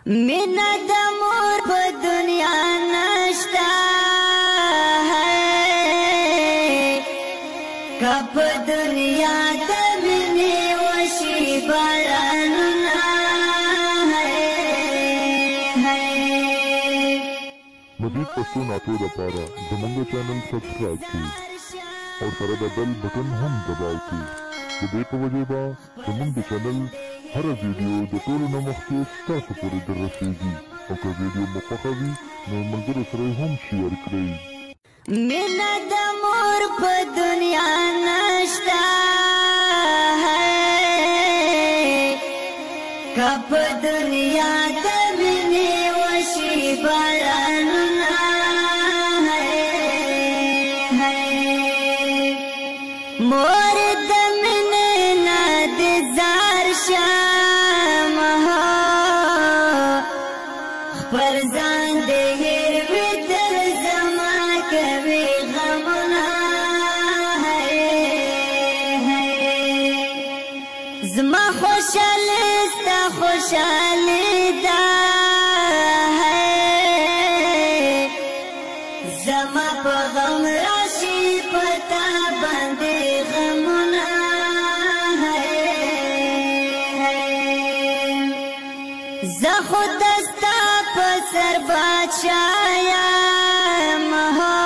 Meena the more पे दुनिया नष्टा है कब दुनिया तमने वशी बरना है। मजीद पश्तो नातो दपारा जमंगो चैनल सब्सक्राइब की और सर बेल बटन हम दबाओ की तो देखो वजह बा जमंगो चैनल हर वीडियो जो टोलो न मखसूस ताकि पूरी दर रसेगी और का वीडियो मुख्तवी मंजर सरे हम शेयर करें। मीना द मोर पे दुनिया नष्टा है कब दुनिया तमने वशी बरना है। मोर दमने नदजार शाम हो परजान देर विदर जमा कभी गमना है। जमा खुशलिस्ता खुशलिदा है जमा पगम राशि पता बंदे गमना खुदस्ता पसर बादशाया महो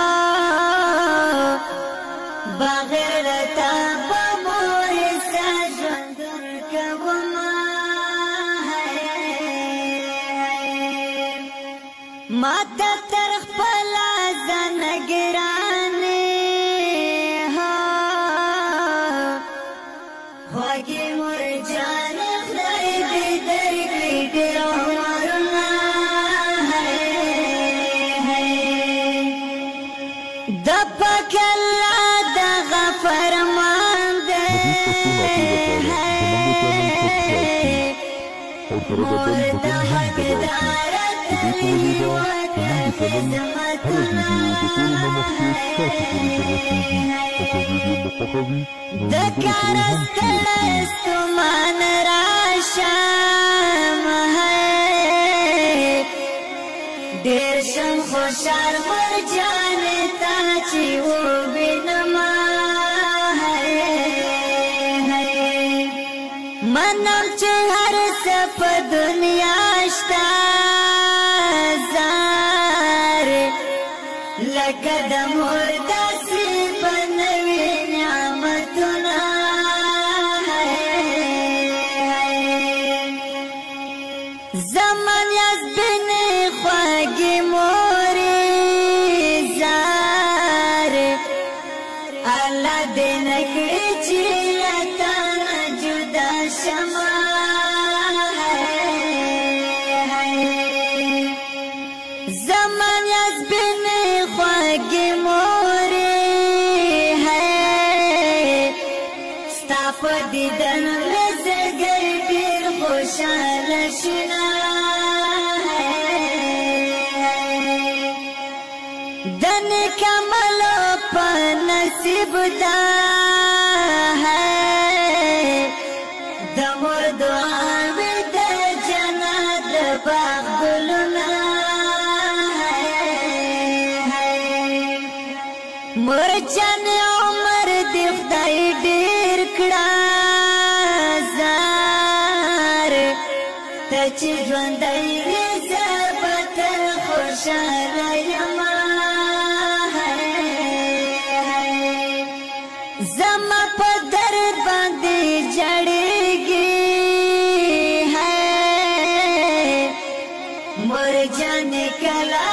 बगैर रता बमोर सजंदर कवमा है। माता तरख पला जनगराने हो होगी मुरझान मान राशाम है देर शम खुशार मर जाने ताची वो बिनमा है। मनम चहर सप दुनिया जार लकदम और दासी बनवी न्यामतुना zaman yaz beni khwagi mori zar Allah dena kichi atana juda shama hai। zaman yaz beni khwagi mori hai stap didan mezgar bir khushal shina दन कमल नसीब दा है दमोर दुआ में द जन्नत बागुलना है। मोर जन उमर दिखदाई डेर कड़ा जार तच ज्वंदाई जबत खुशाल यमा जमा पदर बांधे जड़ेगी है मोर जाने कला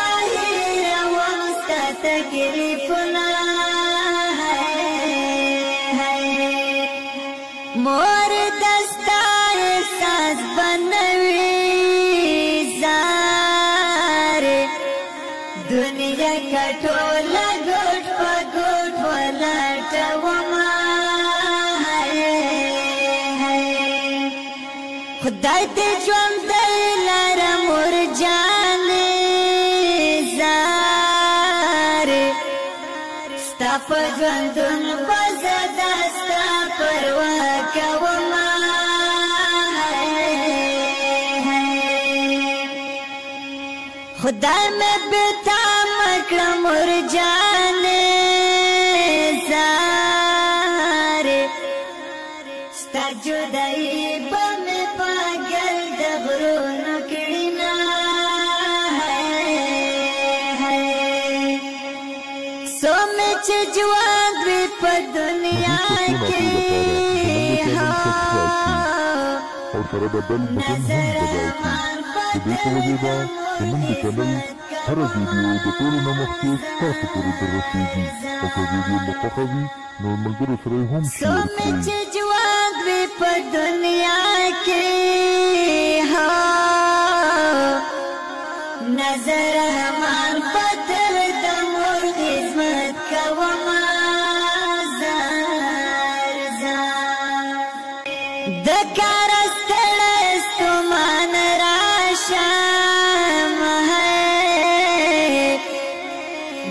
रवास्ता तकलीफ ना है। मोर दस्तार साज बनवी जार दुनिया का टोला गोट पगोट वाला टवमा है। खुदाई ते ज्वंद लारा मोर जाने जार स्ताप ज्वंदुन बजदा स्ता परवा कवमा है। خدای میں بیتا مکڑا مر جانے زارے ستا جدائی بمی پاگل دغرو نکڑینا سو میں چھ جوان دوی پا دنیا کی اور سره د بل بټن هم دباو کړئ. د دې په وجې به زموږ د چینل هره ویډیو د ټولو نه مخکې ستاسو پورې دررسېږي او که ویډیو مو خوښه وي نو ملګرو سره یې هم شیر کړئ. چې جوان وي په دنیا کې نظر رحمان پتر د مور خدمت کوما زار زار د کار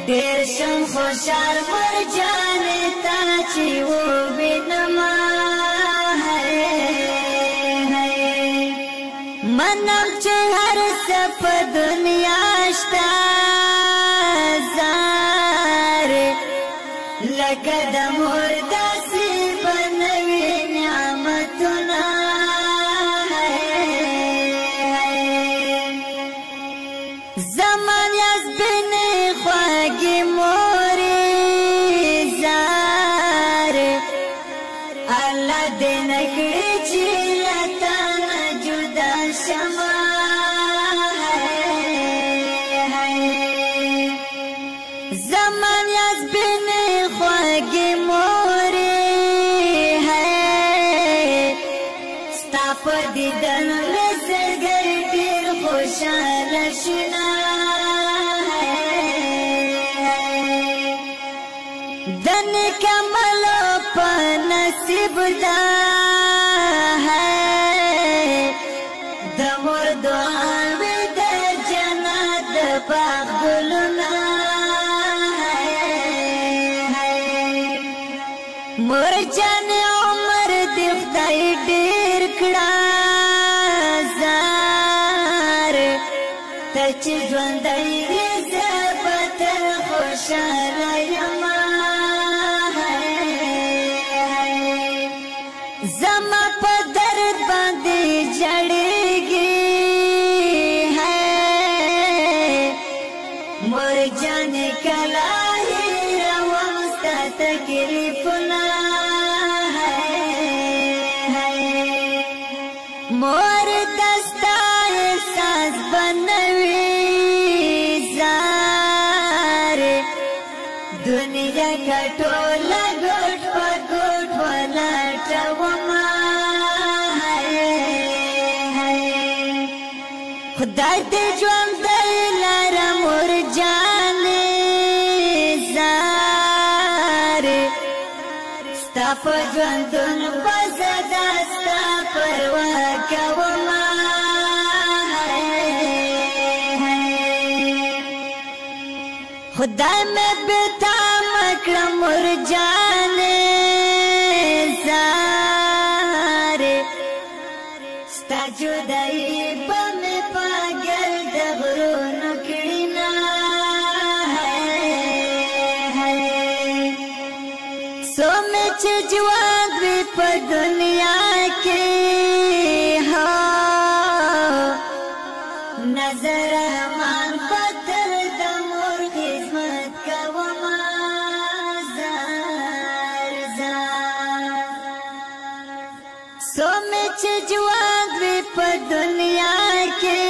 دیر شم خوشحال مر جانے تا چی وہ بینما ہے منم چی ہر سپ دنیا شتا زار لگد مردا سی بنوی نعمتنا زمان یز بینی خواگی موری زار اللہ دینکڑی چیلتانا جدا شما زمان یز بینی خواگی موری ستا پا دیدن رزگر دیر خوشحال شنا دن کملو پا نصیب دا ہے دمور دعاوی دا جنات باغ گلونا ہے مور جان عمر دی خدای ډیر کړه زار تچ ژوندۍ زبتر خوشاله یما زما په درد باندې جړېږي مور جان کلا روان ستا تکلیفونه مور دستا احساس بنوي زار دنیا کا ټوله ګوټ په ګوټ ولټوما خدای دې ژوندۍ لره مور جانې زار ستا په ژوندون په زدا ستا پروا کوما خدای میں بیتا مکڑا مر جانے زارے ستا جدائی بمی پاگل دغرو نکڑینا ہے سو میں چھ جوان وی پا دنیا کے نظر رحمان پتر دمور خدمت کوما زار زار سو میں چھ جوان وی پا دنیا کے